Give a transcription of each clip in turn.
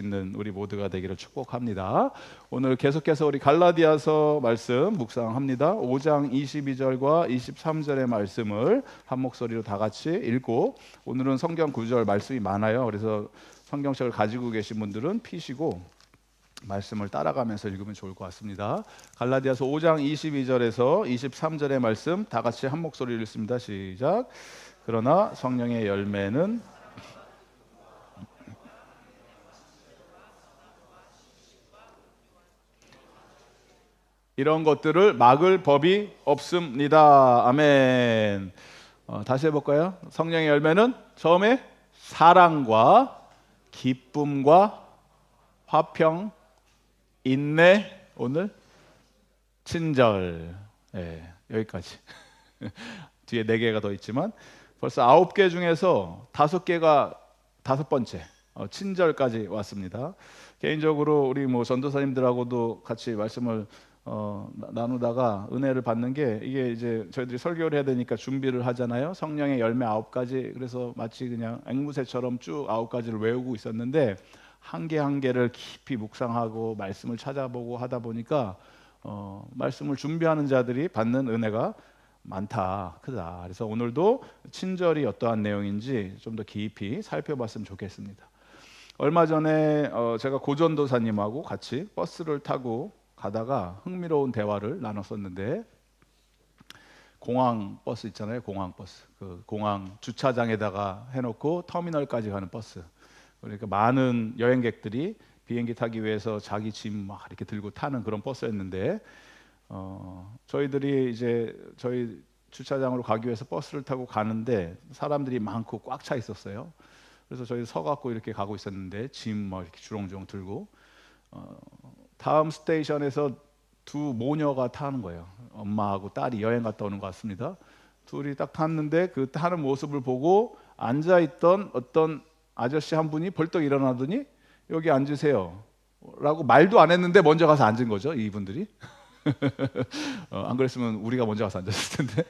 있는 우리 모두가 되기를 축복합니다. 오늘 계속해서 우리 갈라디아서 말씀 묵상합니다. 5장 22절과 23절의 말씀을 한 목소리로 다 같이 읽고, 오늘은 성경 구절 말씀이 많아요. 그래서 성경책을 가지고 계신 분들은 피시고 말씀을 따라가면서 읽으면 좋을 것 같습니다. 갈라디아서 5장 22절에서 23절의 말씀 다 같이 한 목소리로 읽습니다. 시작. 그러나 성령의 열매는 이런 것들을 막을 법이 없습니다. 아멘. 다시 해볼까요? 성령의 열매는 처음에 사랑과 기쁨과 화평, 인내, 오늘 친절. 여기까지. 뒤에 4개가 더 있지만 벌써 9개 중에서 5개가 5번째 친절까지 왔습니다. 개인적으로 우리 전도사님들하고도 같이 말씀을 나누다가 은혜를 받는 게, 이게 이제 저희들이 설교를 해야 되니까 준비를 하잖아요. 성령의 열매 9가지. 그래서 마치 그냥 앵무새처럼 쭉 9가지를 외우고 있었는데, 한 개 한 개를 깊이 묵상하고 말씀을 찾아보고 하다 보니까 말씀을 준비하는 자들이 받는 은혜가 많다, 크다. 그래서 오늘도 친절이 어떠한 내용인지 좀 더 깊이 살펴봤으면 좋겠습니다. 얼마 전에 제가 고전도사님하고 같이 버스를 타고 가다가 흥미로운 대화를 나눴었는데, 공항 버스 있잖아요. 공항 버스. 그 공항 주차장에다가 해놓고 터미널까지 가는 버스. 그러니까 많은 여행객들이 비행기 타기 위해서 자기 짐 막 이렇게 들고 타는 그런 버스였는데, 저희들이 이제 저희 주차장으로 가기 위해서 버스를 타고 가는데 사람들이 많고 꽉 차 있었어요. 그래서 저희 서갖고 이렇게 가고 있었는데, 짐 막 이렇게 주렁주렁 들고 다음 스테이션에서 두 모녀가 타는 거예요. 엄마하고 딸이 여행 갔다 오는 것 같습니다. 둘이 딱 탔는데 그 타는 모습을 보고 앉아있던 어떤 아저씨 한 분이 벌떡 일어나더니 여기 앉으세요 라고 말도 안 했는데 먼저 가서 앉은 거죠, 이분들이. 안 그랬으면 우리가 먼저 가서 앉았을 텐데.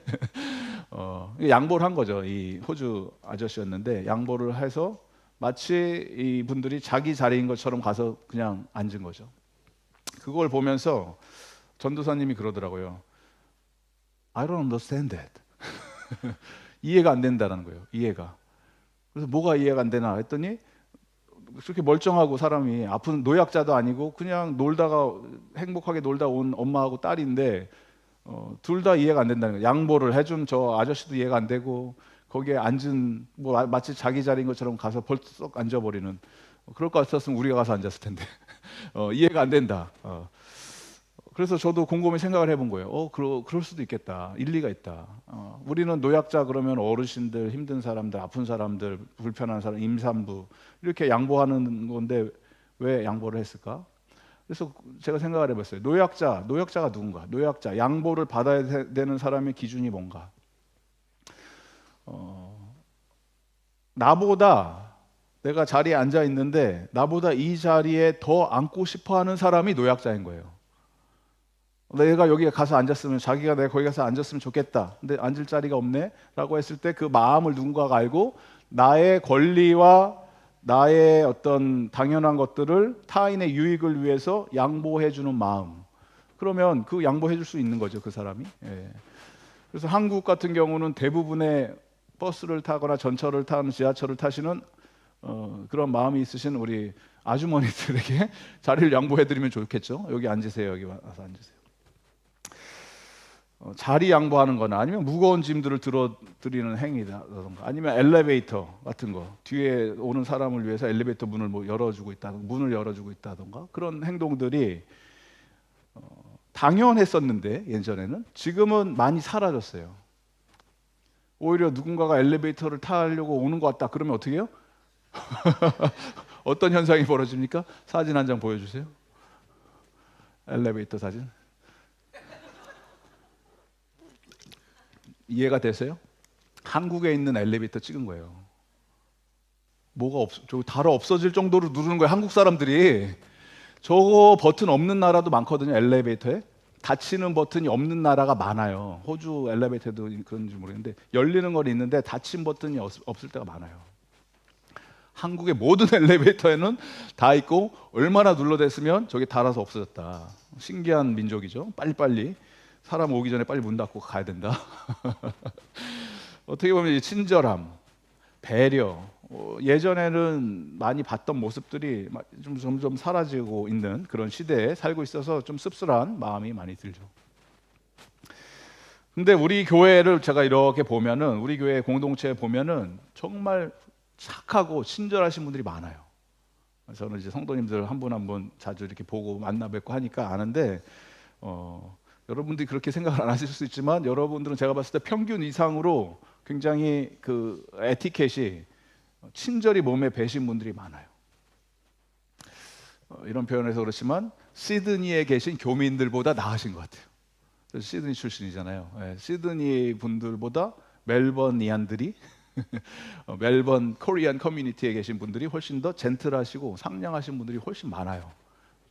양보를 한 거죠. 이 호주 아저씨였는데 양보를 해서 마치 이분들이 자기 자리인 것처럼 가서 그냥 앉은 거죠. 그걸 보면서 전도사님이 그러더라고요. I don't understand that. 이해가 안 된다는 거예요. 이해가. 그래서 뭐가 이해가 안 되나 했더니, 그렇게 멀쩡하고 사람이, 아픈 노약자도 아니고 그냥 놀다가 행복하게 놀다 온 엄마하고 딸인데 둘 다 이해가 안 된다는 거예요. 양보를 해준 저 아저씨도 이해가 안 되고, 거기에 앉은 마치 자기 자리인 것처럼 가서 벌떡 앉아버리는, 그럴 것 같았으면 우리가 가서 앉았을 텐데. 이해가 안 된다. 그래서 저도 곰곰이 생각을 해본 거예요. 그럴 수도 있겠다. 일리가 있다. 우리는 노약자 그러면 어르신들, 힘든 사람들, 아픈 사람들, 불편한 사람, 임산부 이렇게 양보하는 건데 왜 양보를 했을까? 그래서 제가 생각을 해봤어요. 노약자가 누군가? 노약자, 양보를 받아야 되는 사람의 기준이 뭔가? 나보다, 내가 자리에 앉아 있는데 나보다 이 자리에 더 앉고 싶어하는 사람이 노약자인 거예요. 내가 여기 가서 앉았으면, 자기가 내가 거기 가서 앉았으면 좋겠다. 근데 앉을 자리가 없네 라고 했을 때 그 마음을 누군가가 알고 나의 권리와 나의 어떤 당연한 것들을 타인의 유익을 위해서 양보해 주는 마음, 그러면 그 양보해 줄 수 있는 거죠, 그 사람이. 그래서 한국 같은 경우는 대부분의 버스를 타거나 전철을 타는, 지하철을 타시는 그런 마음이 있으신 우리 아주머니들에게 자리를 양보해 드리면 좋겠죠. 여기 앉으세요. 여기 와서 앉으세요. 자리 양보하는 거나, 아니면 무거운 짐들을 들어드리는 행위라던가, 아니면 엘리베이터 같은 거, 뒤에 오는 사람을 위해서 엘리베이터 문을 열어주고 있다던가, 그런 행동들이 당연했었는데 예전에는, 지금은 많이 사라졌어요. 오히려 누군가가 엘리베이터를 타려고 오는 것 같다 그러면 어떻게 해요? 어떤 현상이 벌어집니까? 사진 한 장 보여주세요. 엘리베이터 사진. 이해가 되세요? 한국에 있는 엘리베이터 찍은 거예요. 저거 달아 없어질 정도로 누르는 거예요. 한국 사람들이. 저거 버튼 없는 나라도 많거든요. 엘리베이터에 닫히는 버튼이 없는 나라가 많아요. 호주 엘리베이터도 그런지 모르겠는데 열리는 건 있는데 닫힌 버튼이 없을 때가 많아요. 한국의 모든 엘리베이터에는 다 있고 얼마나 눌러댔으면 저게 닳아서 없어졌다. 신기한 민족이죠. 빨리빨리 사람 오기 전에 빨리 문 닫고 가야 된다. 어떻게 보면 이 친절함, 배려, 예전에는 많이 봤던 모습들이 좀 점점 사라지고 있는 그런 시대에 살고 있어서 좀 씁쓸한 마음이 많이 들죠. 근데 우리 교회를 제가 이렇게 보면은, 우리 교회 공동체에 보면은 정말 착하고 친절하신 분들이 많아요. 저는 이제 성도님들 한 분 한 분 자주 이렇게 보고 만나 뵙고 하니까 아는데, 여러분들이 그렇게 생각을 안 하실 수 있지만 여러분들은 제가 봤을 때 평균 이상으로 굉장히 그 에티켓이, 친절이 몸에 배신 분들이 많아요. 이런 표현에서 그렇지만 시드니에 계신 교민들보다 나으신 것 같아요. 시드니 출신이잖아요. 네, 시드니 분들보다 멜버니안들이 멜번 코리안 커뮤니티에 계신 분들이 훨씬 더 젠틀하시고 상냥하신 분들이 훨씬 많아요.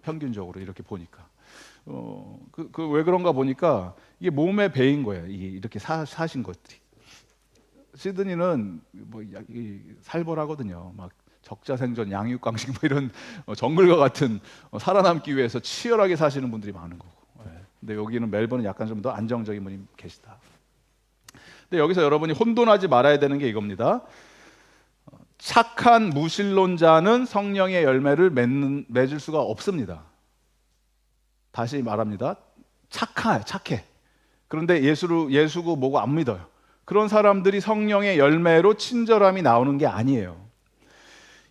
평균적으로 이렇게 보니까. 왜 그런가 보니까 이게 몸에 배인 거예요. 이렇게 사신 것들이. 시드니는 뭐 살벌하거든요. 막 적자생존, 양육강식 뭐 이런 정글과 같은 살아남기 위해서 치열하게 사시는 분들이 많은 거고. 근데 여기는 멜번은 약간 좀 더 안정적인 분이 계시다. 근데 여기서 여러분이 혼돈하지 말아야 되는 게 이겁니다. 착한 무신론자는 성령의 열매를 맺을 수가 없습니다. 다시 말합니다. 착해. 그런데 예수고 뭐고 안 믿어요. 그런 사람들이 성령의 열매로 친절함이 나오는 게 아니에요.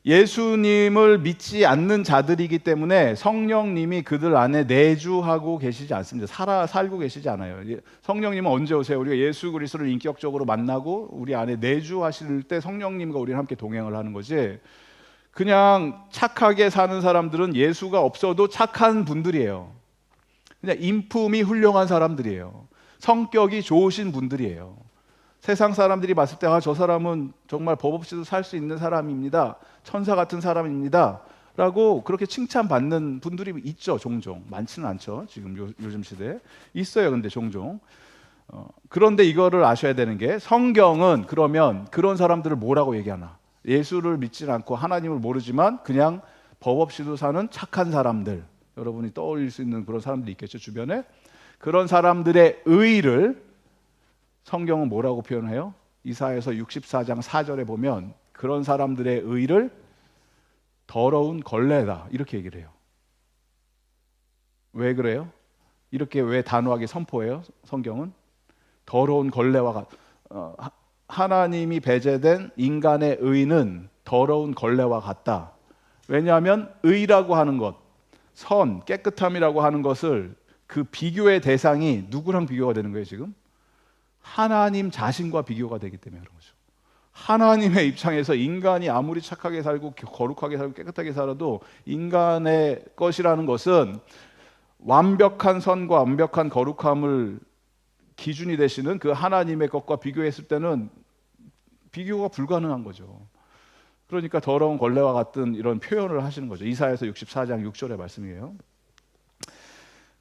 예수님을 믿지 않는 자들이기 때문에 성령님이 그들 안에 내주하고 계시지 않습니다. 살고 계시지 않아요. 성령님은 언제 오세요? 우리가 예수 그리스도를 인격적으로 만나고 우리 안에 내주하실 때 성령님과 우리는 함께 동행을 하는 거지, 그냥 착하게 사는 사람들은 예수가 없어도 착한 분들이에요. 그냥 인품이 훌륭한 사람들이에요. 성격이 좋으신 분들이에요. 세상 사람들이 봤을 때 저 사람은 정말 법 없이도 살 수 있는 사람입니다, 천사 같은 사람입니다 라고 그렇게 칭찬받는 분들이 있죠. 종종. 많지는 않죠. 지금 요즘 시대에 있어요. 근데 종종. 그런데 이거를 아셔야 되는 게, 성경은 그러면 그런 사람들을 뭐라고 얘기하나? 예수를 믿지 않고 하나님을 모르지만 그냥 법 없이도 사는 착한 사람들, 여러분이 떠올릴 수 있는 그런 사람들이 있겠죠, 주변에. 그런 사람들의 의를 성경은 뭐라고 표현해요? 이사야서 64장 4절에 보면 그런 사람들의 의를 더러운 걸레다 이렇게 얘기를 해요. 왜 그래요? 이렇게 왜 단호하게 선포해요? 성경은 더러운 걸레와 하나님이 배제된 인간의 의는 더러운 걸레와 같다. 왜냐하면 의라고 하는 것, 선, 깨끗함이라고 하는 것을, 그 비교의 대상이 누구랑 비교가 되는 거예요 지금? 하나님 자신과 비교가 되기 때문에 그런 거죠. 하나님의 입장에서 인간이 아무리 착하게 살고 거룩하게 살고 깨끗하게 살아도 인간의 것이라는 것은 완벽한 선과 완벽한 거룩함을 기준이 되시는 그 하나님의 것과 비교했을 때는 비교가 불가능한 거죠. 그러니까 더러운 걸레와 같은 이런 표현을 하시는 거죠. 이사야서 64장 6절의 말씀이에요.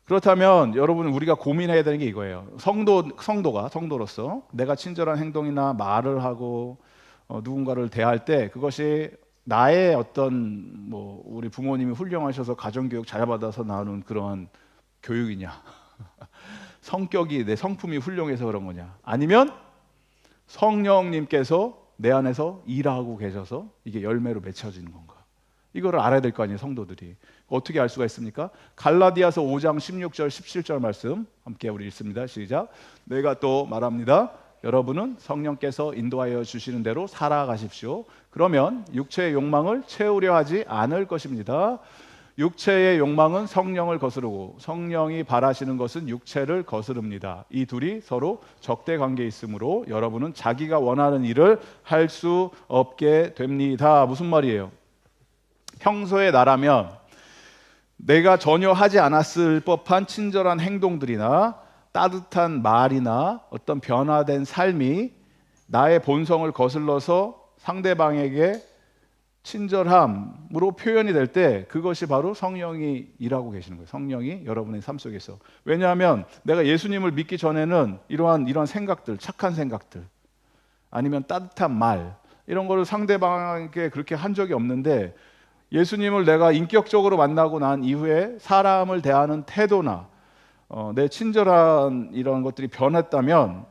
그렇다면 여러분, 우리가 고민해야 되는 게 이거예요. 성도로서 내가 친절한 행동이나 말을 하고 누군가를 대할 때 그것이 나의 어떤 우리 부모님이 훌륭하셔서 가정교육 잘 받아서 나오는 그러한 교육이냐, 성격이, 내 성품이 훌륭해서 그런 거냐, 아니면 성령님께서 내 안에서 일하고 계셔서 이게 열매로 맺혀지는 건가? 이거를 알아야 될 거 아니에요, 성도들이. 어떻게 알 수가 있습니까? 갈라디아서 5장 16절 17절 말씀 함께 우리 읽습니다. 시작. 내가 또 말합니다. 여러분은 성령께서 인도하여 주시는 대로 살아가십시오. 그러면 육체의 욕망을 채우려 하지 않을 것입니다. 육체의 욕망은 성령을 거스르고 성령이 바라시는 것은 육체를 거스릅니다. 이 둘이 서로 적대 관계에 있으므로 여러분은 자기가 원하는 일을 할 수 없게 됩니다. 무슨 말이에요? 평소에 나라면 내가 전혀 하지 않았을 법한 친절한 행동들이나 따뜻한 말이나 어떤 변화된 삶이 나의 본성을 거슬러서 상대방에게 친절함으로 표현이 될 때 그것이 바로 성령이 일하고 계시는 거예요. 성령이 여러분의 삶 속에서. 왜냐하면 내가 예수님을 믿기 전에는 이러한 생각들, 착한 생각들, 아니면 따뜻한 말, 이런 거를 상대방에게 그렇게 한 적이 없는데 예수님을 내가 인격적으로 만나고 난 이후에 사람을 대하는 태도나 내 친절한 이런 것들이 변했다면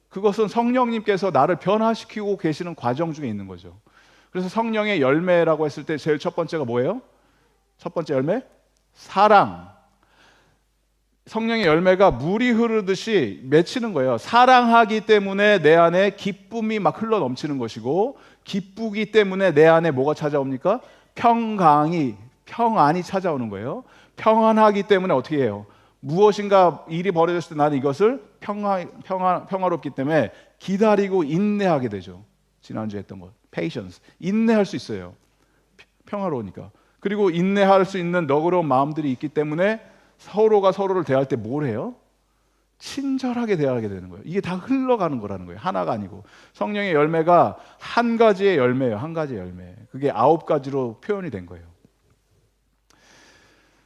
그것은 성령님께서 나를 변화시키고 계시는 과정 중에 있는 거죠. 그래서 성령의 열매라고 했을 때 제일 첫 번째가 뭐예요? 첫 번째 열매? 사랑. 성령의 열매가 물이 흐르듯이 맺히는 거예요. 사랑하기 때문에 내 안에 기쁨이 막 흘러 넘치는 것이고, 기쁘기 때문에 내 안에 뭐가 찾아옵니까? 평안이 찾아오는 거예요. 평안하기 때문에 어떻게 해요? 무엇인가 일이 벌어졌을 때 나는 이것을 평화롭기 때문에 기다리고 인내하게 되죠. 지난주에 했던 것, patience, 인내할 수 있어요. 평화로우니까. 그리고 인내할 수 있는 너그러운 마음들이 있기 때문에 서로가 서로를 대할 때 뭘 해요? 친절하게 대하게 되는 거예요. 이게 다 흘러가는 거라는 거예요. 하나가 아니고. 성령의 열매가 한 가지의 열매예요. 한 가지의 열매. 그게 9가지로 표현이 된 거예요.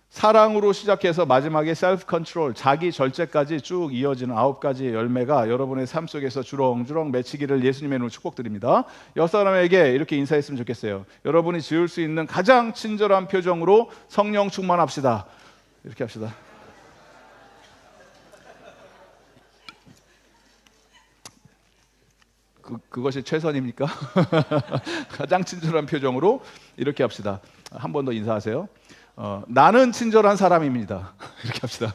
사랑으로 시작해서 마지막에 self control, 자기 절제까지 쭉 이어지는 9가지의 열매가 여러분의 삶 속에서 주렁주렁 맺히기를 예수님의 이름으로 축복드립니다. 옆 사람에게 이렇게 인사했으면 좋겠어요. 여러분이 지을 수 있는 가장 친절한 표정으로 성령 충만합시다. 이렇게 합시다. 그것이 최선입니까? 가장 친절한 표정으로 이렇게 합시다. 한 번 더 인사하세요. 나는 친절한 사람입니다. 이렇게 합시다.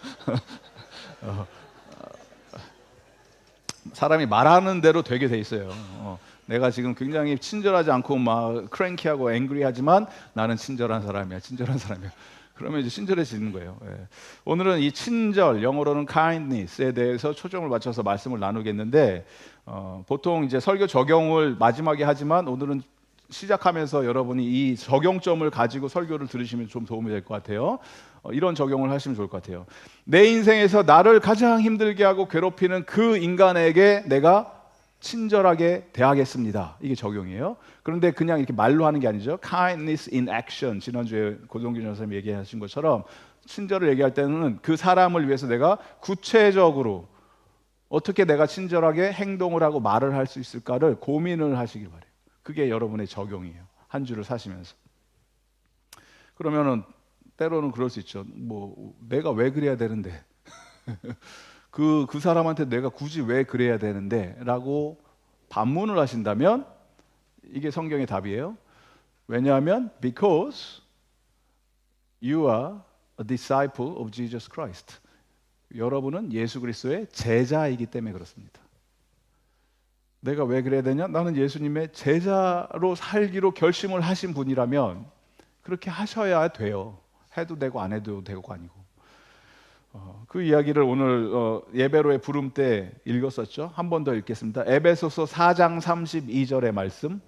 사람이 말하는 대로 되게 돼 있어요. 내가 지금 굉장히 친절하지 않고 막 크랭키하고 앵그리하지만 나는 친절한 사람이야. 친절한 사람이야. 그러면 이제 친절해지는 거예요. 예. 오늘은 이 친절, 영어로는 kindness에 대해서 초점을 맞춰서 말씀을 나누겠는데 보통 이제 설교 적용을 마지막에 하지만 오늘은 시작하면서 여러분이 이 적용점을 가지고 설교를 들으시면 좀 도움이 될 것 같아요. 이런 적용을 하시면 좋을 것 같아요. 내 인생에서 나를 가장 힘들게 하고 괴롭히는 그 인간에게 내가 친절하게 대하겠습니다. 이게 적용이에요. 그런데 그냥 이렇게 말로 하는 게 아니죠. kindness in action. 지난주에 고동균 선생님이 얘기하신 것처럼 친절을 얘기할 때는 그 사람을 위해서 내가 구체적으로 어떻게 내가 친절하게 행동을 하고 말을 할 수 있을까를 고민을 하시길 바래요. 그게 여러분의 적용이에요. 한 주를 사시면서. 그러면은 때로는 그럴 수 있죠. 뭐 내가 왜 그래야 되는데 그 사람한테 내가 굳이 왜 그래야 되는데 라고 반문을 하신다면 이게 성경의 답이에요. 왜냐하면 because you are a disciple of Jesus Christ. 여러분은 예수 그리스도의 제자이기 때문에 그렇습니다. 내가 왜 그래야 되냐? 나는 예수님의 제자로 살기로 결심을 하신 분이라면 그렇게 하셔야 돼요. 해도 되고 안 해도 되고가 아니고. 그 이야기를 오늘 예배로의 부름 때 읽었었죠. 한 번 더 읽겠습니다. 에베소서 4장 32절의 말씀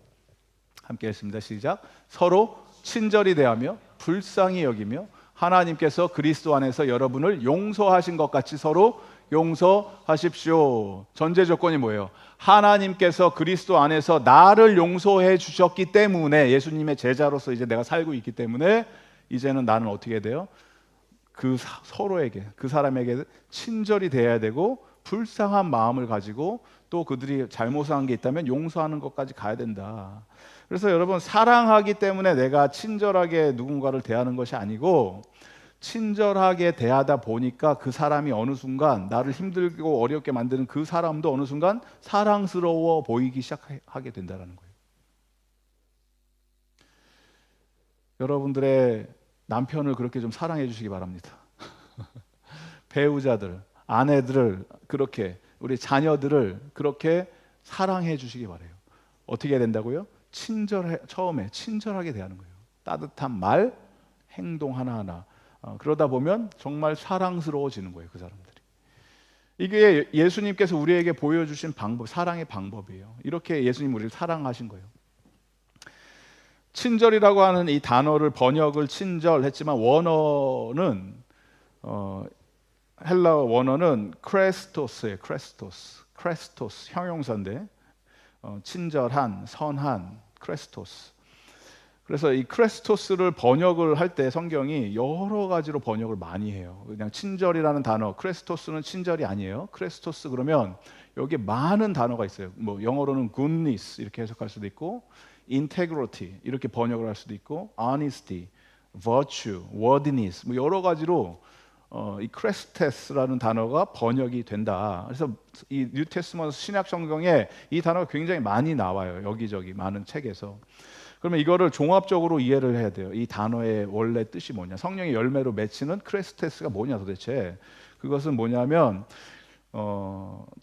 함께 읽습니다. 시작. 서로 친절히 대하며 불쌍히 여기며 하나님께서 그리스도 안에서 여러분을 용서하신 것 같이 서로 용서하십시오. 전제 조건이 뭐예요? 하나님께서 그리스도 안에서 나를 용서해 주셨기 때문에, 예수님의 제자로서 이제 내가 살고 있기 때문에 이제는 나는 어떻게 돼요? 서로에게, 그 사람에게 친절히 대해야 되고 불쌍한 마음을 가지고 또 그들이 잘못한 게 있다면 용서하는 것까지 가야 된다. 그래서 여러분, 사랑하기 때문에 내가 친절하게 누군가를 대하는 것이 아니고 친절하게 대하다 보니까 그 사람이 어느 순간 나를 힘들고 어렵게 만드는 그 사람도 어느 순간 사랑스러워 보이기 시작하게 된다는 거예요. 여러분들의 남편을 그렇게 좀 사랑해 주시기 바랍니다. 배우자들, 아내들을 그렇게, 우리 자녀들을 그렇게 사랑해 주시기 바라요. 어떻게 해야 된다고요? 처음에 친절하게 대하는 거예요. 따뜻한 말, 행동 하나하나. 그러다 보면 정말 사랑스러워지는 거예요, 그 사람들이. 이게 예수님께서 우리에게 보여주신 방법, 사랑의 방법이에요. 이렇게 예수님 우리를 사랑하신 거예요. 친절이라고 하는 이 단어를 번역을 친절했지만 원어는 헬라어 원어는 크레스토스예요. 크레스토스 형용사인데 친절한, 선한, 크레스토스. 그래서 이 크레스토스를 번역을 할 때 성경이 여러 가지로 번역을 많이 해요. 그냥 친절이라는 단어, 크레스토스는 친절이 아니에요. 크레스토스 그러면 여기에 많은 단어가 있어요. 뭐 영어로는 goodness 이렇게 해석할 수도 있고, integrity 이렇게 번역을 할 수도 있고, honesty, virtue, worthiness 뭐 여러 가지로 이 크레스테스라는 단어가 번역이 된다. 그래서 이 뉴테스먼트 신약 성경에 이 단어가 굉장히 많이 나와요. 여기저기 많은 책에서. 그러면 이거를 종합적으로 이해를 해야 돼요. 이 단어의 원래 뜻이 뭐냐? 성령의 열매로 맺히는 크레스테스가 뭐냐 도대체? 그것은 뭐냐면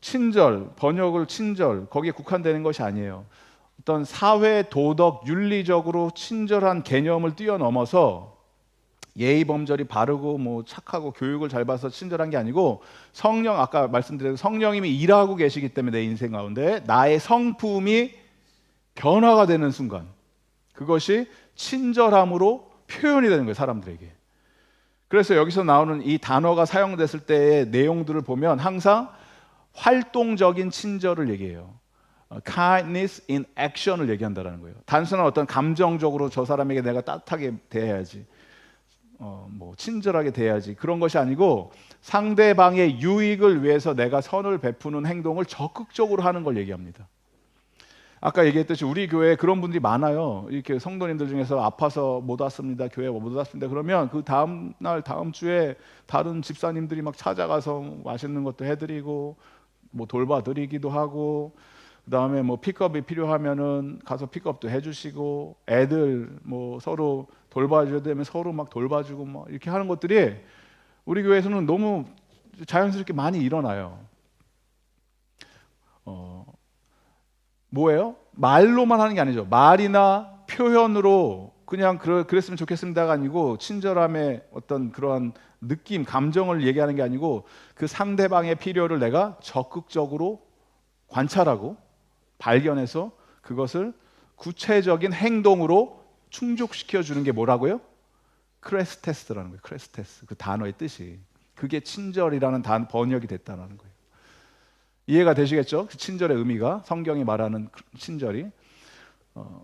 친절, 번역을 친절 거기에 국한되는 것이 아니에요. 어떤 사회, 도덕, 윤리적으로 친절한 개념을 뛰어넘어서 예의 범절이 바르고 뭐 착하고 교육을 잘 받아서 친절한 게 아니고, 성령, 아까 말씀드린 성령님이 일하고 계시기 때문에 내 인생 가운데 나의 성품이 변화가 되는 순간, 그것이 친절함으로 표현이 되는 거예요, 사람들에게. 그래서 여기서 나오는 이 단어가 사용됐을 때의 내용들을 보면 항상 활동적인 친절을 얘기해요. kindness in action을 얘기한다는 거예요. 단순한 어떤 감정적으로 저 사람에게 내가 따뜻하게 대해야지, 뭐 친절하게 대해야지, 그런 것이 아니고 상대방의 유익을 위해서 내가 선을 베푸는 행동을 적극적으로 하는 걸 얘기합니다. 아까 얘기했듯이 우리 교회에 그런 분들이 많아요. 이렇게 성도님들 중에서 아파서 못 왔습니다, 교회 못 왔습니다, 그러면 그 다음 날 다음 주에 다른 집사님들이 막 찾아가서 맛있는 것도 해드리고 뭐 돌봐드리기도 하고, 그 다음에 뭐 픽업이 필요하면은 가서 픽업도 해주시고, 애들 뭐 서로 돌봐줘야 되면 서로 막 돌봐주고 뭐 이렇게 하는 것들이 우리 교회에서는 너무 자연스럽게 많이 일어나요. 뭐예요? 말로만 하는 게 아니죠. 말이나 표현으로 그냥 그랬으면 좋겠습니다가 아니고, 친절함의 어떤 그러한 느낌, 감정을 얘기하는 게 아니고, 그 상대방의 필요를 내가 적극적으로 관찰하고 발견해서 그것을 구체적인 행동으로 충족시켜 주는 게 뭐라고요? 크레스테스라는 거예요. 크레스테스, 그 단어의 뜻이. 그게 친절이라는 번역이 됐다는 거예요. 이해가 되시겠죠? 그 친절의 의미가, 성경이 말하는 친절이.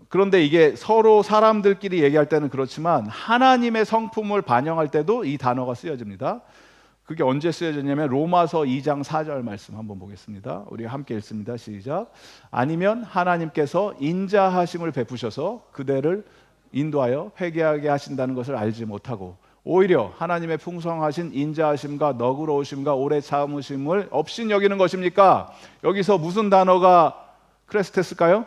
그런데 이게 서로 사람들끼리 얘기할 때는 그렇지만 하나님의 성품을 반영할 때도 이 단어가 쓰여집니다. 그게 언제 쓰여졌냐면 로마서 2장 4절 말씀 한번 보겠습니다. 우리 함께 읽습니다. 시작. 아니면 하나님께서 인자하심을 베푸셔서 그대를 인도하여 회개하게 하신다는 것을 알지 못하고, 오히려 하나님의 풍성하신 인자하심과 너그러우심과 오래 참으심을 없인 여기는 것입니까? 여기서 무슨 단어가 크레스테스일까요?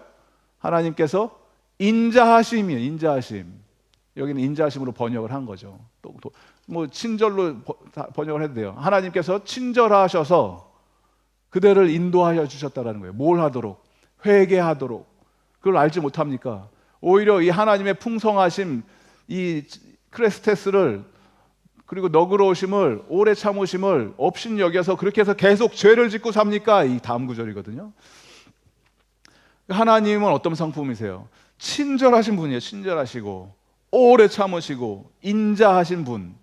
하나님께서 인자하심이에요. 인자하심. 여기는 인자하심으로 번역을 한 거죠. 또 뭐 친절로 번역을 해도 돼요. 하나님께서 친절하셔서 그대를 인도하여 주셨다는 거예요. 뭘 하도록? 회개하도록. 그걸 알지 못합니까? 오히려 이 하나님의 풍성하심, 이 크레스테스를, 그리고 너그러우심을, 오래 참으심을 없인 여겨서 그렇게 해서 계속 죄를 짓고 삽니까? 이 다음 구절이거든요. 하나님은 어떤 성품이세요? 친절하신 분이에요. 친절하시고 오래 참으시고 인자하신 분.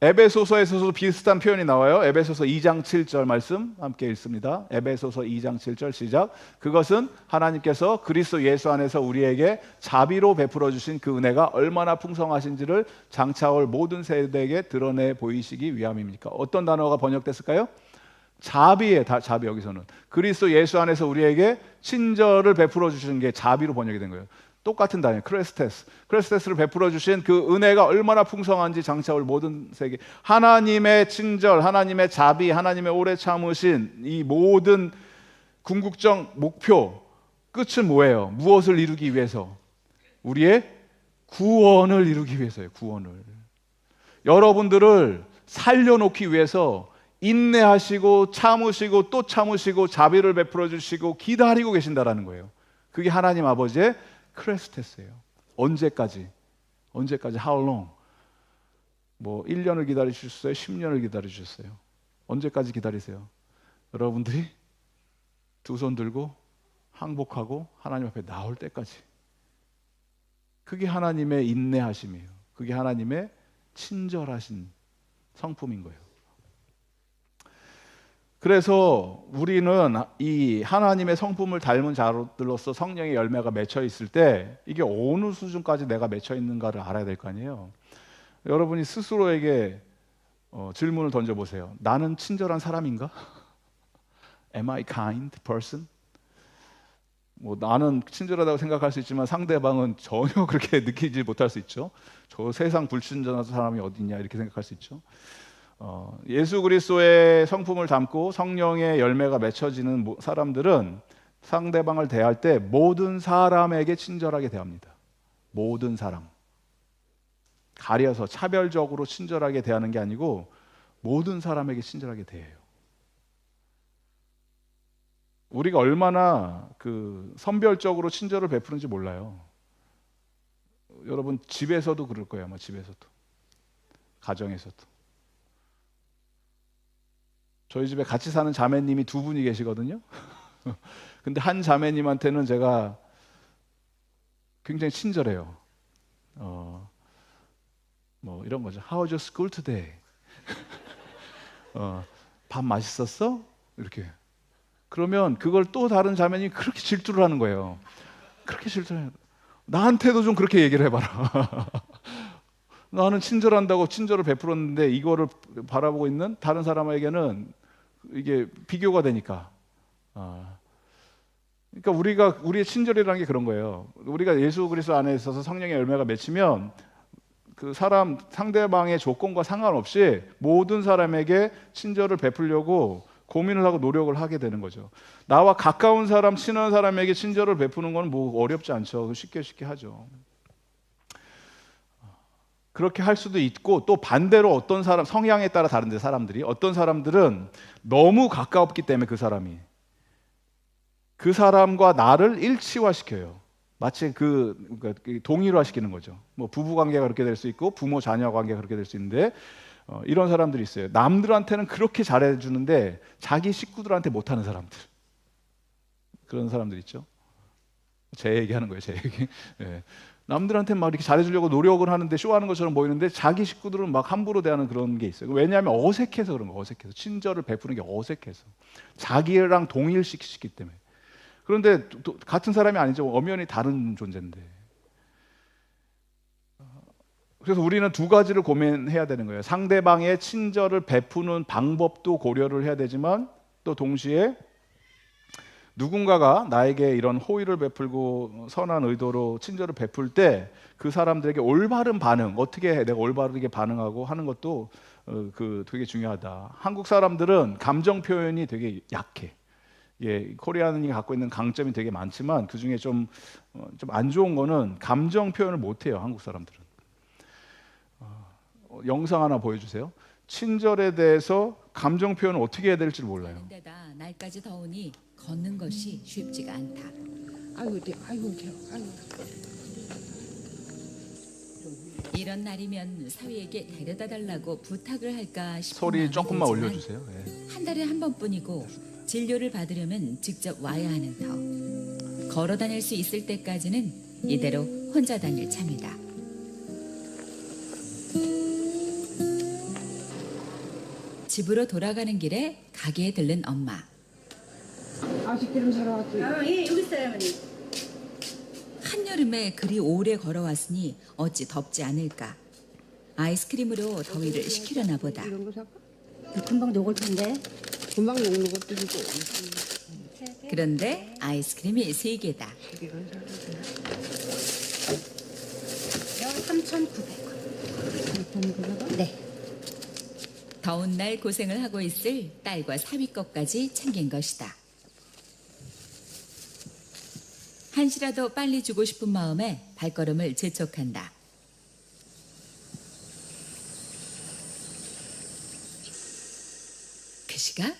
에베소서에서도 비슷한 표현이 나와요. 에베소서 2장 7절 말씀 함께 읽습니다. 에베소서 2장 7절 시작. 그것은 하나님께서 그리스도 예수 안에서 우리에게 자비로 베풀어 주신 그 은혜가 얼마나 풍성하신지를 장차 올 모든 세대에게 드러내 보이시기 위함입니까? 어떤 단어가 번역됐을까요? 자비에, 자비. 여기서는 그리스도 예수 안에서 우리에게 친절을 베풀어 주시는 게 자비로 번역이 된 거예요. 똑같은 단어예요. 크레스테스를 베풀어 주신 그 은혜가 얼마나 풍성한지 장차 올 모든 세계. 하나님의 친절, 하나님의 자비, 하나님의 오래 참으신 이 모든 궁극적 목표, 끝은 뭐예요? 무엇을 이루기 위해서? 우리의 구원을 이루기 위해서예요. 구원을. 여러분들을 살려놓기 위해서 인내하시고 참으시고 또 참으시고 자비를 베풀어 주시고 기다리고 계신다라는 거예요. 그게 하나님 아버지의 크레스테스예요. 언제까지? How long? 뭐 1년을 기다리셨어요? 10년을 기다리셨어요? 언제까지 기다리세요? 여러분들이 두 손 들고 항복하고 하나님 앞에 나올 때까지. 그게 하나님의 인내하심이에요. 그게 하나님의 친절하신 성품인 거예요. 그래서 우리는 이 하나님의 성품을 닮은 자들로서 성령의 열매가 맺혀 있을 때 이게 어느 수준까지 내가 맺혀 있는가를 알아야 될 거 아니에요. 여러분이 스스로에게 질문을 던져보세요. 나는 친절한 사람인가? Am I kind person? 뭐 나는 친절하다고 생각할 수 있지만 상대방은 전혀 그렇게 느끼지 못할 수 있죠. 저 세상 불친절한 사람이 어디 있냐 이렇게 생각할 수 있죠. 예수 그리스도의 성품을 담고 성령의 열매가 맺혀지는 사람들은 상대방을 대할 때 모든 사람에게 친절하게 대합니다. 모든 사람. 가려서 차별적으로 친절하게 대하는 게 아니고 모든 사람에게 친절하게 대해요. 우리가 얼마나 그 선별적으로 친절을 베푸는지 몰라요. 여러분 집에서도 그럴 거예요. 아마 집에서도, 가정에서도. 저희 집에 같이 사는 자매님이 두 분이 계시거든요. 근데 한 자매님한테는 제가 굉장히 친절해요. 뭐 이런 거죠. How was your school today? 밥 맛있었어? 이렇게. 그러면 그걸 또 다른 자매님이 그렇게 질투를 하는 거예요. 그렇게 질투해요. 나한테도 좀 그렇게 얘기를 해봐라. 나는 친절한다고 친절을 베풀었는데 이거를 바라보고 있는 다른 사람에게는 이게 비교가 되니까. 그러니까 우리의 친절이라는 게 그런 거예요. 우리가 예수 그리스도 안에 있어서 성령의 열매가 맺히면 그 사람 상대방의 조건과 상관없이 모든 사람에게 친절을 베풀려고 고민을 하고 노력을 하게 되는 거죠. 나와 가까운 사람, 친한 사람에게 친절을 베푸는 건 뭐 어렵지 않죠. 쉽게 하죠. 그렇게 할 수도 있고 또 반대로 어떤 사람, 성향에 따라 다른데 사람들이 어떤 사람들은 너무 가까웠기 때문에 그 사람과 나를 일치화시켜요. 마치 그러니까 동일화시키는 거죠. 뭐 부부 관계가 그렇게 될 수 있고 부모 자녀 관계가 그렇게 될 수 있는데 이런 사람들이 있어요. 남들한테는 그렇게 잘해주는데 자기 식구들한테 못하는 사람들. 그런 사람들 있죠. 제 얘기하는 거예요. 제 얘기. 네. 남들한테 막 이렇게 잘해주려고 노력을 하는데 쇼하는 것처럼 보이는데 자기 식구들은 막 함부로 대하는 그런 게 있어요. 왜냐하면 어색해서 그런 거예요. 어색해서. 친절을 베푸는 게 어색해서. 자기랑 동일시키기 때문에. 그런데 같은 사람이 아니죠. 엄연히 다른 존재인데. 그래서 우리는 두 가지를 고민해야 되는 거예요. 상대방의 친절을 베푸는 방법도 고려를 해야 되지만 또 동시에 누군가가 나에게 이런 호의를 베풀고 선한 의도로 친절을 베풀 때 그 사람들에게 올바른 반응, 어떻게 내가 올바르게 반응하고 하는 것도 되게 중요하다. 한국 사람들은 감정 표현이 되게 약해. 예, 코리안이 갖고 있는 강점이 되게 많지만 그 중에 좀 안 좋은 거는 감정 표현을 못 해요. 한국 사람들은. 영상 하나 보여주세요. 친절에 대해서 감정 표현을 어떻게 해야 될지 몰라요. 데다 날까지 더우니 걷는 것이 쉽지가 않다. 아이고, 아이고, 아이고. 이런 날이면 사위에게 데려다 달라고 부탁을 할까 싶은 소리 마음이 조금만 들지만 올려주세요. 예. 한 달에 한 번뿐이고 진료를 받으려면 직접 와야 하는 터. 걸어 다닐 수 있을 때까지는 이대로 혼자 다닐 참이다. 집으로 돌아가는 길에 가게에 들른 엄마. 아쉽기름 사러 왔어요. 예, 여기 있어요, 어머니. 한여름에 그리 오래 걸어왔으니 어찌 덥지 않을까. 아이스크림으로 더위를 식히려나 보다. 이런 거 살까? 금방 녹을 텐데. 금방 녹는 것도 있고. 그런데 아이스크림이 3개다. 이건 살까? 여기 3,900원. 네. 더운 날 고생을 하고 있을 딸과 사위 것까지 챙긴 것이다. 한시라도 빨리 주고 싶은 마음에 발걸음을 재촉한다. 그 시각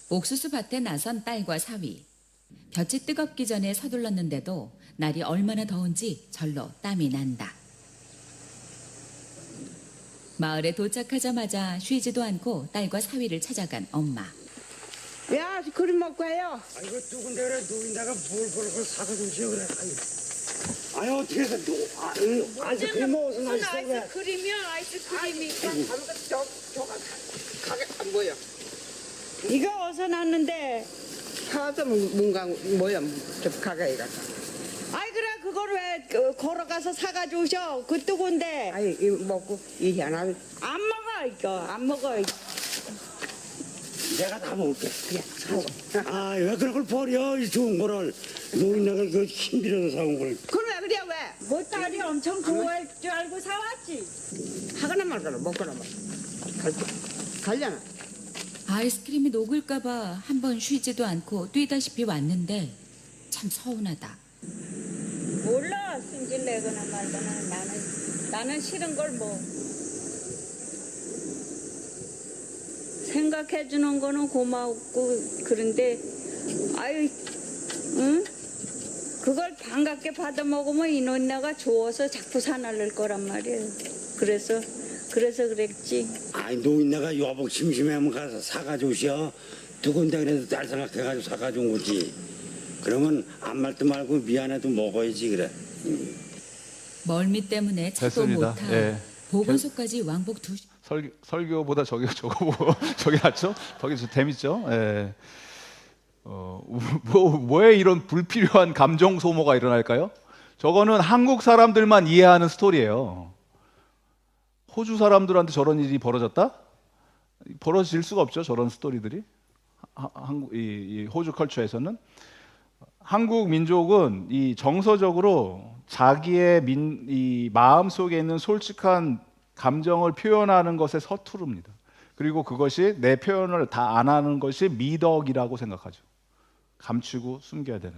옥수수 밭에 나선 딸과 사위. 볕이 뜨겁기 전에 서둘렀는데도 날이 얼마나 더운지 절로 땀이 난다. 마을에 도착하자마자 쉬지도 않고 딸과 사위를 찾아간 엄마. 야, 그림 먹고 해요. 아이고 누군데가 뭘 그걸 사다 주시오 그래. 아유 어떻게 해서 아이스크림 먹어서 맛있어 그래. 아이스크림이요, 아이스크림이. 저가 가게 안 보여. 이거 어디서 났는데? 사서 뭔가 뭐야 저 가게에 갔다. 아이, 그래, 그걸 왜 걸어가서 사가지고 오셔? 그 뜨거운데. 아이 이거 먹고 이 하나 안 먹어 이거 안 먹어. 내가 다 먹을게. 아, 왜 그런 걸 버려? 이 좋은 거를. 노인네가 그 힘들어서 사온 걸. 그럼 왜 그래 왜? 뭐 딸이 엄청 좋아할 줄 알고 사왔지. 하거나 말거나 먹거나 말. 갈려나. 아이스크림이 녹을까봐 한 번 쉬지도 않고 뛰다시피 왔는데 참 서운하다. 몰라 승질 내거나 말거나 나는 싫은 걸 뭐. 생각해 주는 거는 고맙고 그런데 아유 응? 그걸 반갑게 받아 먹으면 이놈네가 좋아서 자꾸 사날릴 거란 말이에요. 그래서 그랬지. 아니, 노인네가 여복 심심하면 가서 사가지고 오셔. 두근데 그래도 잘 생각해가지고 사가지고 온 거지. 그러면 아무 말도 말고 미안해도 먹어야지 그래. 멀미 때문에 차도 됐습니다. 못하. 예. 보건소까지 왕복 2시. 설교보다 저거 보고 저게 낫죠? 저게 좀 재밌죠? 예. 뭐에 이런 불필요한 감정 소모가 일어날까요? 저거는 한국 사람들만 이해하는 스토리예요. 호주 사람들한테 저런 일이 벌어졌다? 벌어질 수가 없죠. 저런 스토리들이. 이 호주 컬처에서는 한국 민족은 이 정서적으로 자기의 이 마음 속에 있는 솔직한 감정을 표현하는 것에 서투릅니다. 그리고 그것이 내 표현을 다 안 하는 것이 미덕이라고 생각하죠. 감추고 숨겨야 되는.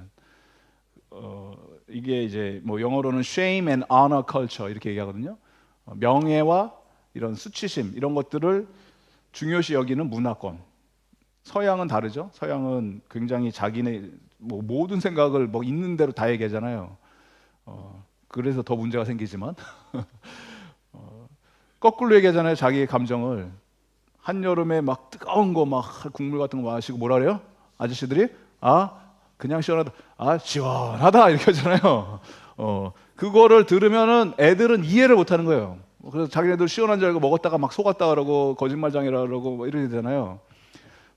이게 이제 뭐 영어로는 shame and honor culture 이렇게 얘기하거든요. 명예와 이런 수치심 이런 것들을 중요시 여기는 문화권. 서양은 다르죠. 서양은 굉장히 자기네 뭐 모든 생각을 뭐 있는 대로 다 얘기하잖아요. 그래서 더 문제가 생기지만 거꾸로 얘기하잖아요. 자기의 감정을 한여름에 막 뜨거운 거 막 국물 같은 거 마시고 뭐라 그래요? 아저씨들이 그냥 시원하다. 시원하다 이렇게 하잖아요. 그거를 들으면은 애들은 이해를 못 하는 거예요. 그래서 자기네들 시원한 줄 알고 먹었다가 막 속았다 그러고 거짓말장이라 그러고 뭐 이러게 되잖아요.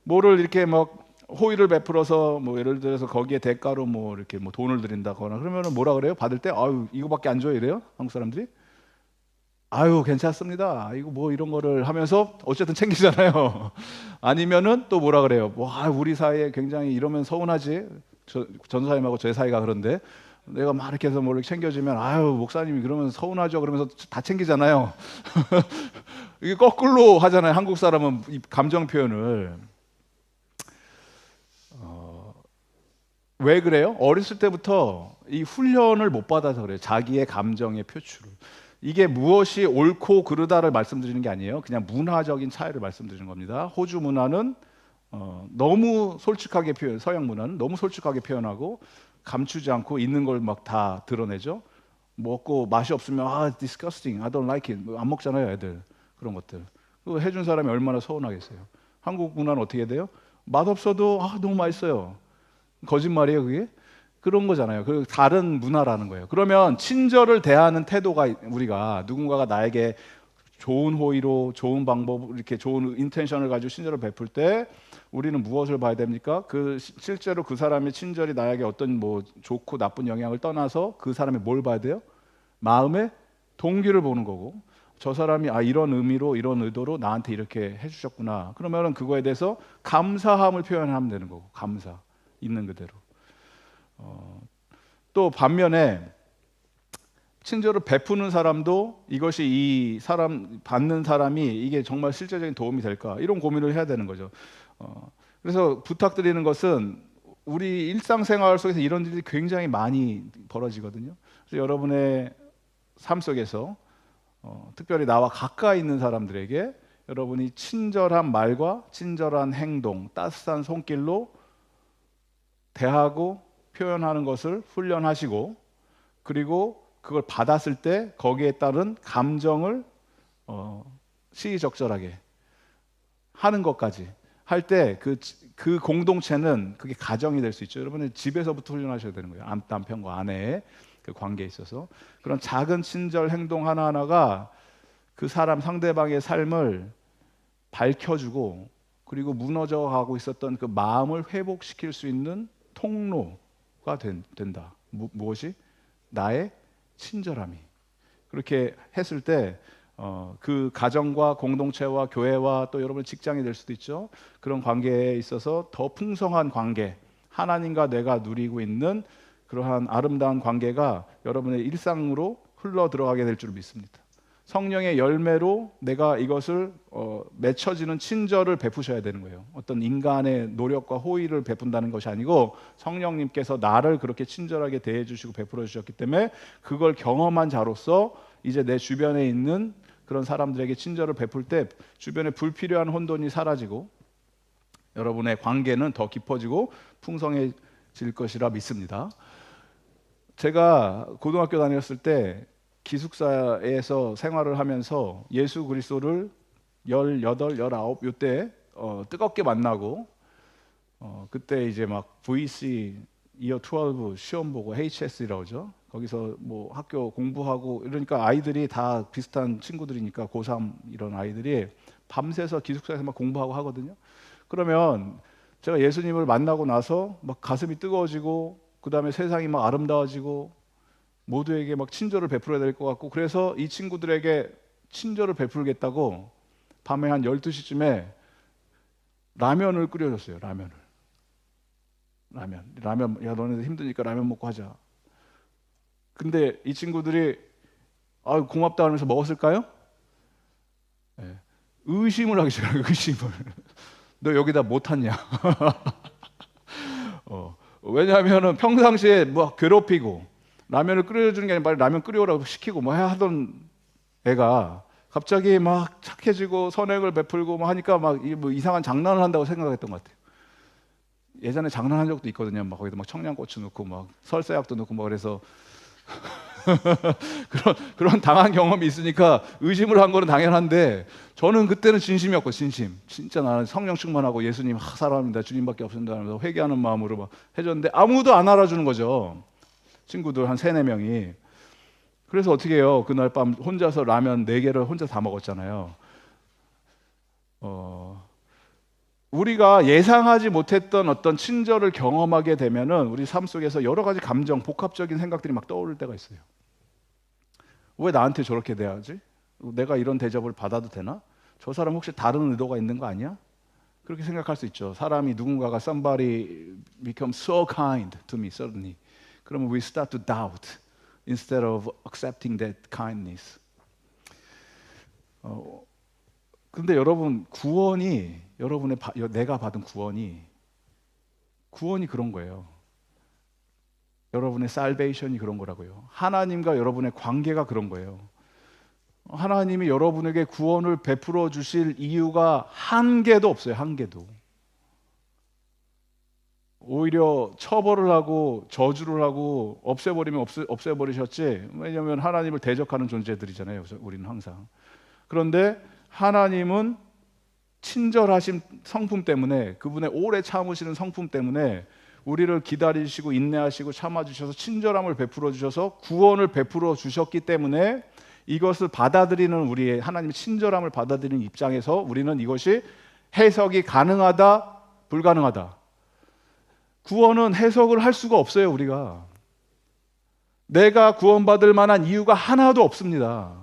뭐를 이렇게 막 호의를 베풀어서 뭐 예를 들어서 거기에 대가로 뭐 이렇게 뭐 돈을 드린다거나 그러면은 뭐라 그래요? 받을 때 이거밖에 안 줘요 이래요? 한국 사람들이? 괜찮습니다. 이거 뭐 이런 거를 하면서 어쨌든 챙기잖아요. 아니면은 또 뭐라 그래요? 우리 사이에 굉장히 이러면 서운하지. 전사님하고 제 사이가 그런데 내가 막 이렇게 해서 뭘 챙겨주면 목사님이 그러면 서운하죠. 그러면서 다 챙기잖아요. 이게 거꾸로 하잖아요. 한국 사람은 이 감정 표현을. 왜 그래요? 어렸을 때부터 이 훈련을 못 받아서 그래요. 자기의 감정의 표출을. 이게 무엇이 옳고 그르다를 말씀드리는 게 아니에요. 그냥 문화적인 차이를 말씀드리는 겁니다. 호주 문화는 너무 솔직하게 서양 문화는 너무 솔직하게 표현하고 감추지 않고 있는 걸 막 다 드러내죠. 먹고 맛이 없으면 disgusting, I don't like it. 안 먹잖아요, 애들. 그런 것들. 그거 해준 사람이 얼마나 서운하겠어요. 한국 문화는 어떻게 돼요? 맛없어도 너무 맛있어요. 거짓말이에요, 그게? 그런 거잖아요. 그 다른 문화라는 거예요. 그러면 친절을 대하는 태도가 우리가 누군가가 나에게 좋은 호의로 좋은 방법 이렇게 좋은 인텐션을 가지고 친절을 베풀 때 우리는 무엇을 봐야 됩니까? 실제로 그 사람의 친절이 나에게 어떤 뭐 좋고 나쁜 영향을 떠나서 그 사람이 뭘 봐야 돼요? 마음의 동기를 보는 거고 저 사람이 이런 의미로 이런 의도로 나한테 이렇게 해주셨구나. 그러면은 그거에 대해서 감사함을 표현하면 되는 거고 감사 있는 그대로. 또 반면에 친절을 베푸는 사람도 이것이 이 사람 받는 사람이 이게 정말 실제적인 도움이 될까 이런 고민을 해야 되는 거죠. 그래서 부탁드리는 것은 우리 일상생활 속에서 이런 일이 굉장히 많이 벌어지거든요. 그래서 여러분의 삶 속에서 특별히 나와 가까이 있는 사람들에게 여러분이 친절한 말과 친절한 행동, 따스한 손길로 대하고 표현하는 것을 훈련하시고 그리고 그걸 받았을 때 거기에 따른 감정을 시의적절하게 하는 것까지 할 때 그 공동체는 그게 가정이 될 수 있죠. 여러분은 집에서부터 훈련하셔야 되는 거예요. 남편과 아내의 그 관계에 있어서 그런 작은 친절 행동 하나하나가 그 사람 상대방의 삶을 밝혀주고 그리고 무너져 가고 있었던 그 마음을 회복시킬 수 있는 통로가 된다. 무엇이? 나의 친절함이. 그렇게 했을 때 그 가정과 공동체와 교회와 또 여러분 직장이 될 수도 있죠. 그런 관계에 있어서 더 풍성한 관계, 하나님과 내가 누리고 있는 그러한 아름다운 관계가 여러분의 일상으로 흘러 들어가게 될 줄 믿습니다. 성령의 열매로 내가 이것을 맺혀지는 친절을 베푸셔야 되는 거예요. 어떤 인간의 노력과 호의를 베푼다는 것이 아니고 성령님께서 나를 그렇게 친절하게 대해 주시고 베풀어 주셨기 때문에 그걸 경험한 자로서 이제 내 주변에 있는 그런 사람들에게 친절을 베풀 때 주변에 불필요한 혼돈이 사라지고 여러분의 관계는 더 깊어지고 풍성해질 것이라 믿습니다. 제가 고등학교 다녔을 때 기숙사에서 생활을 하면서 예수 그리스도를 18, 19 요때 뜨겁게 만나고 그때 이제 막 VC 이어 12 시험 보고 HS라고 하죠. 거기서 뭐 학교 공부하고 이러니까 아이들이 다 비슷한 친구들이니까 고3 이런 아이들이 밤새서 기숙사에서 막 공부하고 하거든요. 그러면 제가 예수님을 만나고 나서 막 가슴이 뜨거워지고 그 다음에 세상이 막 아름다워지고 모두에게 막 친절을 베풀어야 될 것 같고 그래서 이 친구들에게 친절을 베풀겠다고 밤에 한 12시쯤에 라면을 끓여줬어요. 라면. 야 너네들 힘드니까 라면 먹고 하자. 근데 이 친구들이 고맙다 하면서 먹었을까요? 네. 의심을 하기 시작해요. 의심을. 너 여기다 뭐 탔냐? 왜냐하면 평상시에 뭐 괴롭히고 라면을 끓여주는 게 아니라 빨리 라면 끓여오라고 시키고 뭐 하던 애가 갑자기 막 착해지고 선행을 베풀고 뭐 하니까 막 뭐 이상한 장난을 한다고 생각했던 것 같아요. 예전에 장난한 적도 있거든요. 막 거기다 막 청양고추 넣고 막 설사약도 넣고 막 그래서 그런 당한 경험이 있으니까 의심을 한 거는 당연한데 저는 그때는 진심이었고 진심. 진짜 나는 성령 충만하고 예수님 사랑합니다. 주님밖에 없습니다 하면서 회개하는 마음으로 막 해줬는데 아무도 안 알아주는 거죠. 친구들 한 3-4명이. 그래서 어떻게 해요? 그날 밤 혼자서 라면 4개를 혼자 다 먹었잖아요. 우리가 예상하지 못했던 어떤 친절을 경험하게 되면은 우리 삶 속에서 여러 가지 감정, 복합적인 생각들이 막 떠오를 때가 있어요. 왜 나한테 저렇게 대하지? 내가 이런 대접을 받아도 되나? 저 사람 혹시 다른 의도가 있는 거 아니야? 그렇게 생각할 수 있죠. 사람이 누군가가 somebody becomes so kind to me suddenly. 그러면 we start to doubt instead of accepting that kindness. 근데 여러분 구원이 내가 받은 구원이 그런 거예요. 여러분의 salvation이 그런 거라고요. 하나님과 여러분의 관계가 그런 거예요. 하나님이 여러분에게 구원을 베풀어 주실 이유가 한 개도 없어요. 한 개도. 오히려 처벌을 하고 저주를 하고 없애버리면 없애버리셨지. 왜냐하면 하나님을 대적하는 존재들이잖아요. 우리는 항상. 그런데 하나님은 친절하신 성품 때문에 그분의 오래 참으시는 성품 때문에 우리를 기다리시고 인내하시고 참아주셔서 친절함을 베풀어 주셔서 구원을 베풀어 주셨기 때문에 이것을 받아들이는 우리의 하나님의 친절함을 받아들이는 입장에서 우리는 이것이 해석이 가능하다 불가능하다. 구원은 해석을 할 수가 없어요. 우리가 내가 구원받을 만한 이유가 하나도 없습니다.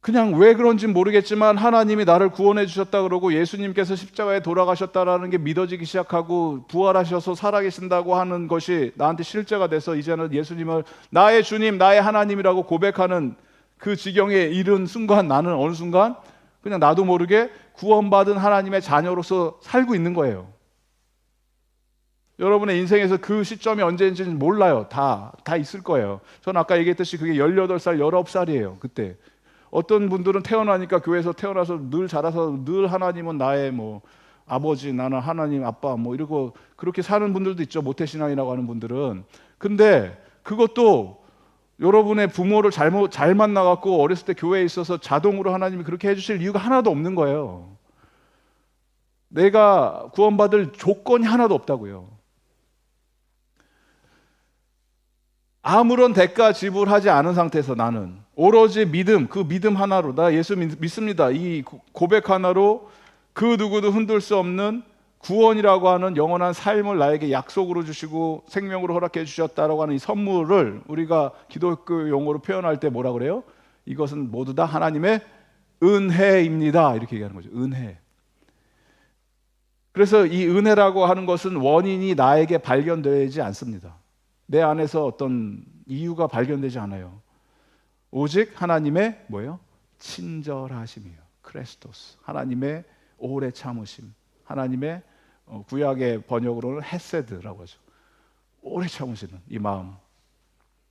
그냥 왜 그런지 모르겠지만 하나님이 나를 구원해 주셨다 그러고 예수님께서 십자가에 돌아가셨다라는 게 믿어지기 시작하고 부활하셔서 살아계신다고 하는 것이 나한테 실제가 돼서 이제는 예수님을 나의 주님, 나의 하나님이라고 고백하는 그 지경에 이른 순간 나는 어느 순간 그냥 나도 모르게 구원받은 하나님의 자녀로서 살고 있는 거예요. 여러분의 인생에서 그 시점이 언제인지는 몰라요. 다 있을 거예요. 저는 아까 얘기했듯이 그게 18살, 19살이에요. 그때. 어떤 분들은 태어나니까 교회에서 태어나서 늘 자라서 늘 하나님은 나의 뭐 아버지, 나는 하나님 아빠 뭐 이러고 그렇게 사는 분들도 있죠. 모태신앙이라고 하는 분들은. 근데 그것도 여러분의 부모를 잘 만나갖고 어렸을 때 교회에 있어서 자동으로 하나님이 그렇게 해주실 이유가 하나도 없는 거예요. 내가 구원받을 조건이 하나도 없다고요. 아무런 대가 지불하지 않은 상태에서 나는 오로지 믿음, 그 믿음 하나로 나 예수 믿습니다. 이 고백 하나로 그 누구도 흔들 수 없는 구원이라고 하는 영원한 삶을 나에게 약속으로 주시고 생명으로 허락해 주셨다라고 하는 이 선물을 우리가 기독교 용어로 표현할 때 뭐라 그래요? 이것은 모두 다 하나님의 은혜입니다. 이렇게 얘기하는 거죠. 은혜. 그래서 이 은혜라고 하는 것은 원인이 나에게 발견되지 않습니다. 내 안에서 어떤 이유가 발견되지 않아요. 오직 하나님의 뭐예요? 친절하심이에요. 크레스토스. 하나님의 오래 참으심. 하나님의 구약의 번역으로는 헤세드라고 하죠. 오래 참으시는 이 마음.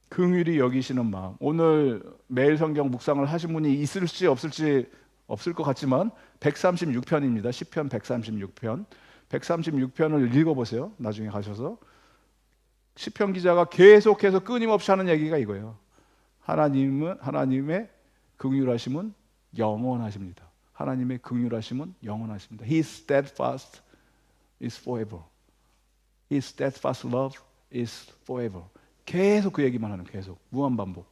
긍휼히 여기시는 마음. 오늘 매일 성경 묵상을 하신 분이 있을지 없을지 없을 것 같지만 136편입니다. 시편 136편. 136편을 읽어보세요. 나중에 가셔서. 시편 기자가 계속해서 끊임없이 하는 얘기가 이거예요. 하나님의 긍휼하심은 영원하십니다. 하나님의 긍휼하심은 영원하십니다. His steadfast is forever. His steadfast love is forever. 계속 그 얘기만 하는 계속 무한 반복.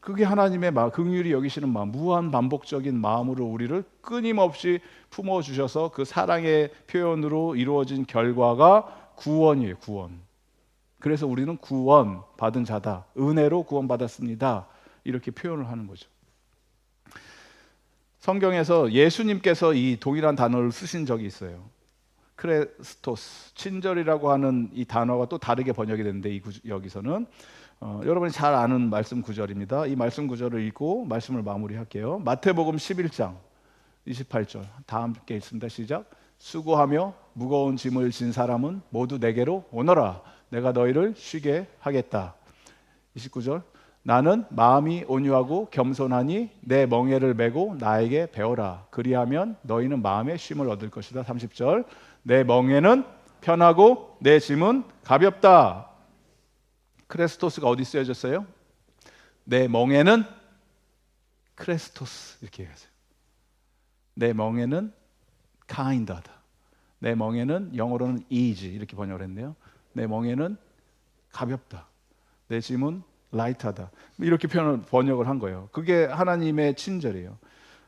그게 하나님의 긍휼히 여기시는 마음, 무한 반복적인 마음으로 우리를 끊임없이 품어 주셔서 그 사랑의 표현으로 이루어진 결과가 구원이에요. 구원. 그래서 우리는 구원 받은 자다. 은혜로 구원 받았습니다. 이렇게 표현을 하는 거죠. 성경에서 예수님께서 이 동일한 단어를 쓰신 적이 있어요. 크레스토스, 친절이라고 하는 이 단어가 또 다르게 번역이 되는데 여기서는 여러분이 잘 아는 말씀 구절입니다. 이 말씀 구절을 읽고 말씀을 마무리할게요. 마태복음 11장 28절 다 함께 읽습니다. 시작. 수고하며 무거운 짐을 진 사람은 모두 내게로 오너라. 내가 너희를 쉬게 하겠다. 29절 나는 마음이 온유하고 겸손하니 내 멍에를 메고 나에게 배워라. 그리하면 너희는 마음의 쉼을 얻을 것이다. 30절 내 멍에는 편하고 내 짐은 가볍다. 크레스토스가 어디 쓰여졌어요? 내 멍에는 크레스토스 이렇게 얘기하세요. 내 멍에는 kind하다. 내 멍에는 영어로는 easy 이렇게 번역을 했네요. 내 멍에는 가볍다. 내 짐은 light하다. 이렇게 번역을 한 거예요. 그게 하나님의 친절이에요.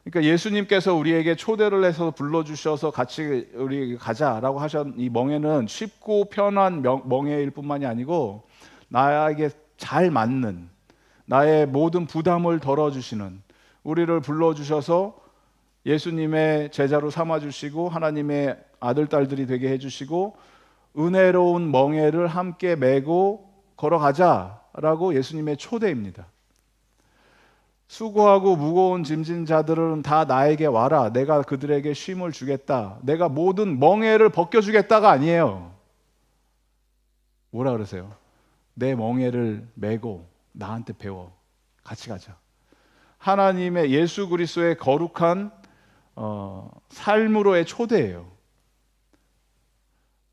그러니까 예수님께서 우리에게 초대를 해서 불러주셔서 같이 우리 가자라고 하신 이 멍에는 쉽고 편한 멍에일 뿐만이 아니고 나에게 잘 맞는 나의 모든 부담을 덜어주시는 우리를 불러주셔서 예수님의 제자로 삼아주시고 하나님의 아들, 딸들이 되게 해주시고 은혜로운 멍에를 함께 메고 걸어가자라고 예수님의 초대입니다. 수고하고 무거운 짐진 자들은 다 나에게 와라. 내가 그들에게 쉼을 주겠다. 내가 모든 멍에를 벗겨주겠다가 아니에요. 뭐라 그러세요? 내 멍에를 메고 나한테 배워. 같이 가자. 하나님의 예수 그리스도의 거룩한 삶으로의 초대예요.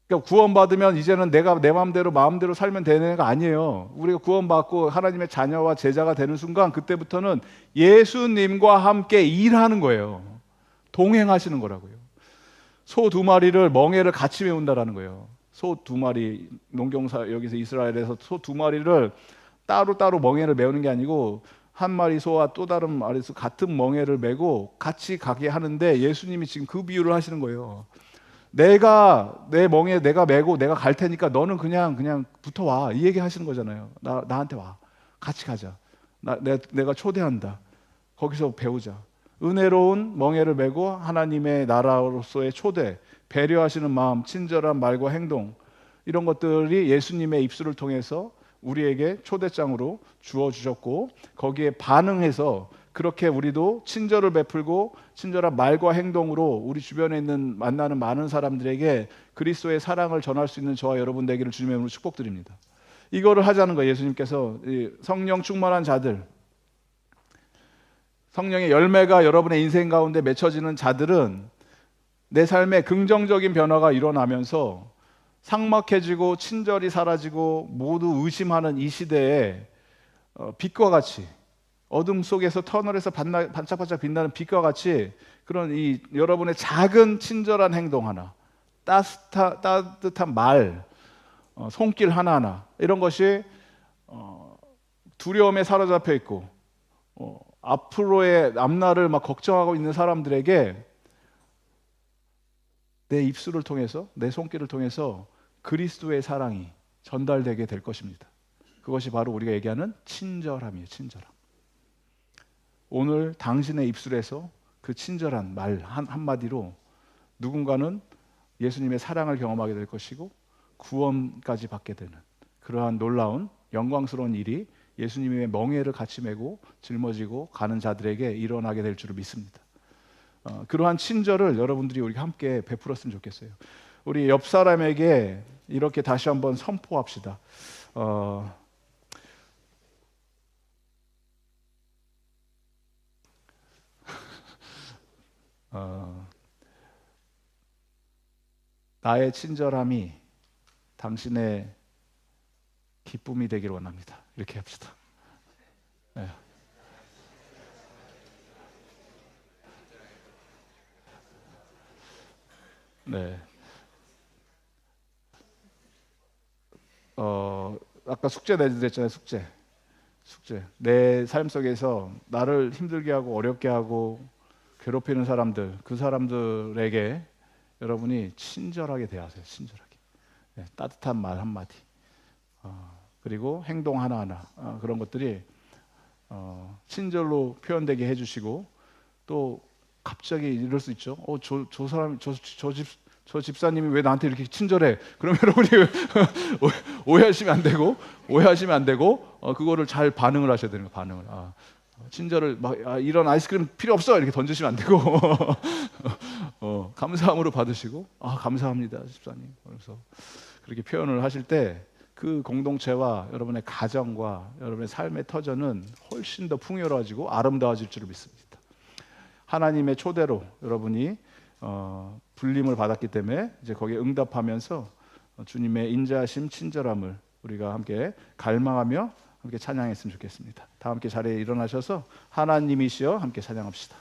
그러니까 구원받으면 이제는 내가 내 마음대로 살면 되는 애가 아니에요. 우리가 구원받고 하나님의 자녀와 제자가 되는 순간 그때부터는 예수님과 함께 일하는 거예요. 동행하시는 거라고요. 소 2마리를 멍에를 같이 메운다라는 거예요. 소 2마리 농경사 여기서 이스라엘에서 소 2마리를 따로따로 멍에를 메우는 게 아니고 한 마리 소와 또 다른 마리 소 같은 멍에를 메고 같이 가게 하는데 예수님이 지금 그 비유를 하시는 거예요. 내가 내 멍에 내가 메고 내가 갈 테니까 너는 그냥 붙어와 이 얘기 하시는 거잖아요. 나한테 와 같이 가자. 내가 초대한다. 거기서 배우자. 은혜로운 멍에를 메고 하나님의 나라로서의 초대, 배려하시는 마음, 친절한 말과 행동 이런 것들이 예수님의 입술을 통해서 우리에게 초대장으로 주어주셨고 거기에 반응해서 그렇게 우리도 친절을 베풀고 친절한 말과 행동으로 우리 주변에 있는 만나는 많은 사람들에게 그리스도의 사랑을 전할 수 있는 저와 여러분 되기를 주님의 이름으로 축복드립니다. 이거를 하자는 거예요. 예수님께서 성령 충만한 자들, 성령의 열매가 여러분의 인생 가운데 맺혀지는 자들은 내 삶에 긍정적인 변화가 일어나면서 삭막해지고 친절이 사라지고 모두 의심하는 이 시대에 빛과 같이 어둠 속에서 터널에서 반짝반짝 빛나는 빛과 같이 그런 이 여러분의 작은 친절한 행동 하나, 따뜻한 말, 손길 하나하나 이런 것이 두려움에 사로잡혀 있고 앞으로의 앞날을 막 걱정하고 있는 사람들에게 내 입술을 통해서, 내 손길을 통해서 그리스도의 사랑이 전달되게 될 것입니다. 그것이 바로 우리가 얘기하는 친절함이에요. 친절함. 오늘 당신의 입술에서 그 친절한 말 한마디로 누군가는 예수님의 사랑을 경험하게 될 것이고 구원까지 받게 되는 그러한 놀라운 영광스러운 일이 예수님의 멍에를 같이 메고 짊어지고 가는 자들에게 일어나게 될 줄을 믿습니다. 그러한 친절을 여러분들이 우리가 함께 베풀었으면 좋겠어요. 우리 옆 사람에게 이렇게 다시 한번 선포합시다. 나의 친절함이 당신의 기쁨이 되기를 원합니다. 이렇게 합시다. 네. 네. 아까 숙제 내드렸잖아요. 숙제. 내 삶 속에서 나를 힘들게 하고 어렵게 하고 괴롭히는 사람들, 그 사람들에게 여러분이 친절하게 대하세요. 친절하게. 네, 따뜻한 말 한마디. 그리고 행동 하나하나. 그런 것들이 친절로 표현되게 해주시고, 또 갑자기 이럴 수 있죠. 저 사람, 저 집사님이 왜 나한테 이렇게 친절해? 그러면 여러분이 오해하시면 안 되고, 그거를 잘 반응을 하셔야 되는 거예요. 반응을. 친절을 이런 아이스크림 필요 없어 이렇게 던지시면 안 되고 감사함으로 받으시고 감사합니다 집사님. 그래서 그렇게 표현을 하실 때 그 공동체와 여러분의 가정과 여러분의 삶의 터전은 훨씬 더 풍요로워지고 아름다워질 줄을 믿습니다. 하나님의 초대로 여러분이 불림을 받았기 때문에 이제 거기에 응답하면서 주님의 인자하심 친절함을 우리가 함께 갈망하며 함께 찬양했으면 좋겠습니다. 다 함께 자리에 일어나셔서 하나님이시여 함께 찬양합시다.